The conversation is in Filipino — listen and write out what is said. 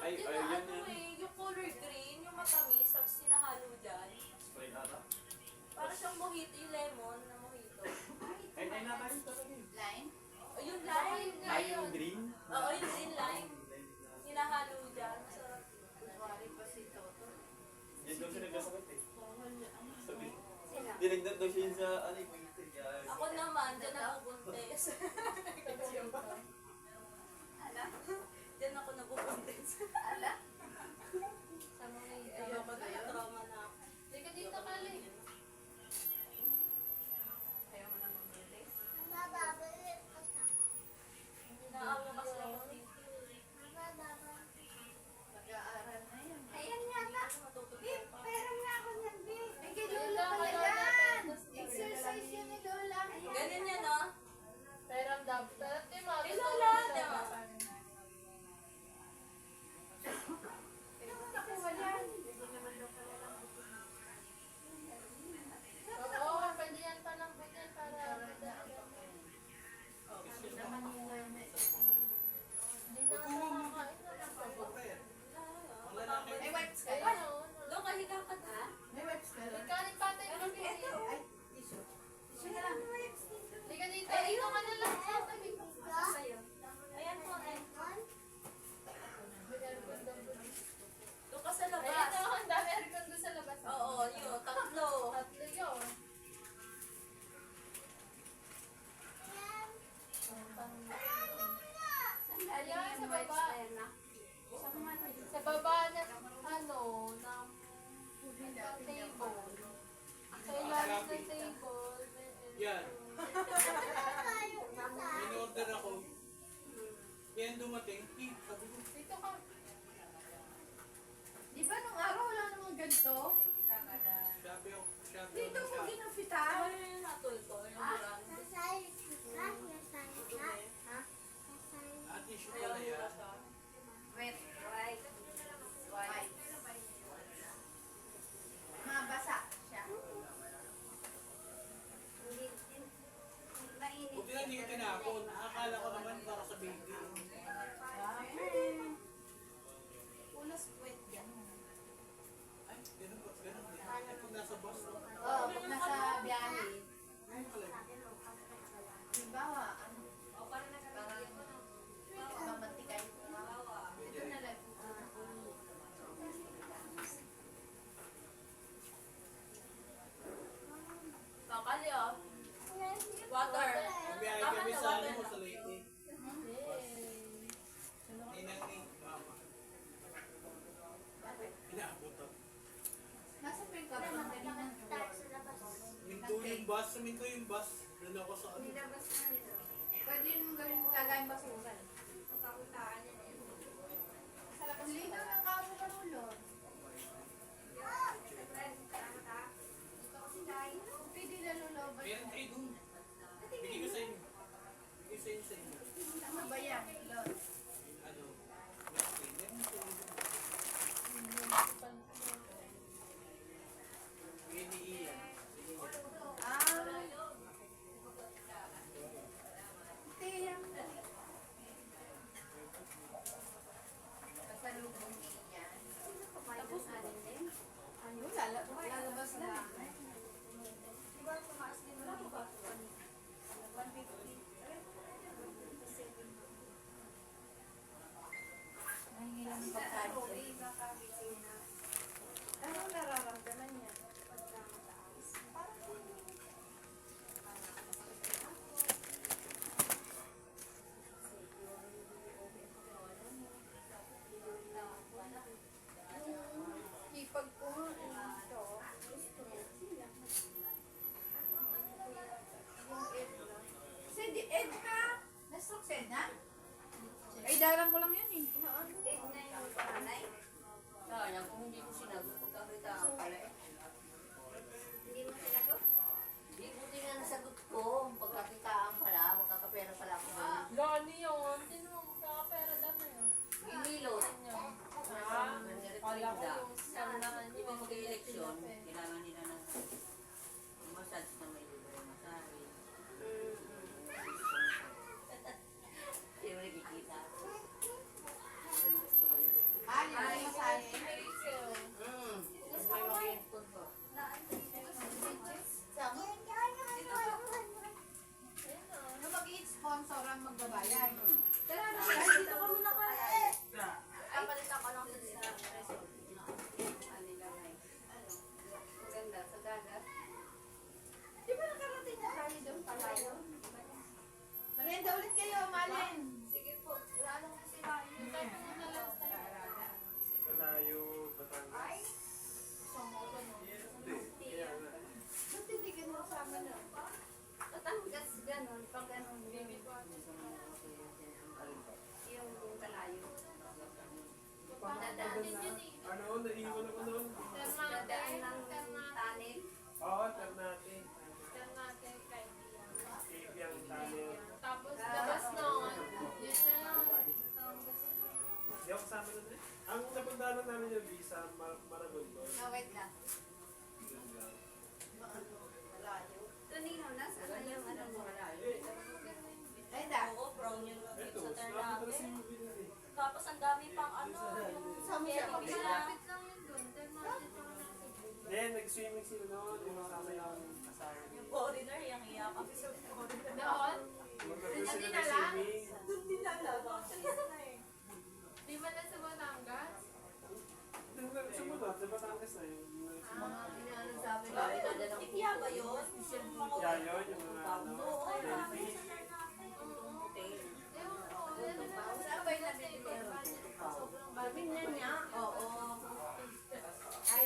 Ay, Yun ay, na yan ano yan. eh, yung color green, yung matamis, tapos sinahalo dyan. Spray ata. Para siyang mojito, yung lemon na mojito. Ay, ay, nakain talaga yun. Line? O yung lime nga Ay, yun. yung green. Oo, yung green lime. Sinahalo dyan, masarap. Kunwari pa si Toto. Yan daw siya nagkasakit eh. Sabi, Sila. dinagdag daw siya yun sa ano yung meeting. Ako naman, dyan ako buntis. Ala? Dyan ako nabubuntis. Ala? Sa mga Ayaw ba tayo? trauma na ako. Hindi ka dito, Kali. Ayaw mo na mag-release? Naawa kasi ako dito. Mag-aaral na yan. Ayan nga na. Bip, pera nga ako niyan, Bip. Ay, kay Lola pala yan. Exercise yan ni Lola. Ganyan yan, no? Pero ang dapat, di ba? Eh, Lola, di ba? Ito mo nakuha yan. Oo, pwede yan pa ng butin para hindi na nakakain na lang po. Ang lalaki. May wipes ka? Lo, kahiga ka na? May wipes ka? Ikalit patay mo ng Ito, ay, tissue. Tissue na lang. Hindi ka dito. Dito ka na lang. Sa'yo. Ayan po, eh. Doon ka sa Ayan labas. o, ang dami aircon doon sa labas. Oo, yun. Tatlo. Tatlo yun. Ayan, sa baba. Sa baba na, ano, ng table. Sa ilalim ng table. Yan. In-order ako. Yan dumating. Sabi ko, Dito ka. Di ba nung araw wala namang ganito? sabi ako, sabi Dito ako ko siya. ginapitan. Ano yung natol ko? Yung buran. At issue pala yan. Wet, white, white. Mabasa siya. Buti lang hindi tinapon. Akala ko naman para sa baby. Ulas wet yan. Ay, ganun ba? Ganun din. Ay, kung nasa bus. Oo, pag nasa biyahe. Ay, pala. Halimbawa, ano? Parang mamantikay. Ito na lang. Kakali, oh. Water. Biyahe Tama kami na, sa ano water mo, na. sa Leyte. Ninang ni mama. Inaabot ako. Nasa pink ka pa ng galingan. Minto yung bus. Sa minto yung bus. Doon ako sa ano. Pwede yung gawin lagay basura. Ang lino ng kamo ka nulo. Pwede na lulo ba? Meron kayo doon. Bigay ko sa inyo. Bigay sa inyo sa inyo. Ano ba yan? Lord? Ano? Meron sa inyo. Bigay ni Ian. Ah. Tiyang. Pasalubong niya. Tapos na din. Ano? Lalabas na. Diba, tumaas din mo ba? 150. Nahingilang pagkain. Anong nararamdaman niya? Ipag ko ito. Kasi di Ed ka. Na-stroke si Ed na? Ay, darang ko lang yun eh. Sayang kung hindi ko sinagot, pagkakitaan pala eh. Hindi mo sinagot? Hindi buti nga nasagot ko, pagkakitaan pala, magkakapera pala ako ngayon. Lani yun. Hindi mo magkakapera daw na yun. Imilot. Ah, Kala ko yung sandangan Di ba mag-eleksyon, kailangan nila ng massage na may libre massage. Hindi mo nakikita. Yung gusto ko yun. Ah, Ate Rachel. Gusto ko may headphone ko. Ano mag-i-sponsor ang magbabayad? Tara na, dito kami nakain. Ay, palitan ko lang sa resort. Maganda sa dagat. Di ba nakarating na tayo doon palayo? Merienda ulit kayo, Malin. Sige po, wala lang kasi tayo. Tayo po na lang tayo. Malayo, Batangas. Kaya nga. Ba't hindi ka nasama na? Tatangas, gano'n. Pag gano'n, baby po. Yung kalayo. Dadaanin yun eh. Ano, naiwan ako noon. Dadaan ng tanit. Oo, Ternate. Ternate, kaibigan. Cave yung Tanil. Tapos, labas nun. Yun na lang. Hindi ako kasama nun eh. Ang napuntahan namin yung visa, Maragondon. Oh, wait lang. Yun lang. Tunino, nasa na yung ano mo? Ay, da. Oo, brown yun. Ito, Sa napunta Ternate. si Movie nun eh. Tapos ang dami pang ano, yung Sama siya Malapit pag- lang yun dun. Ternate pa lang. Then, nag-swimming sila noon, yung kasama yung asawa niya. Foreigner, yung iyak kasi sa foreigner. Doon? Magkakaroon sila Hindi ng na lang? swimming. Di ba na sa Batangas? Sumunod, sa Batangas na yun. Inaano sabi ko. Ikiya ba yun? Yeah, yun, yung mga ano, Oo, jellyfish. Saan ba yung nabili ko? Sobrang Sabi niya niya, oo. Ay,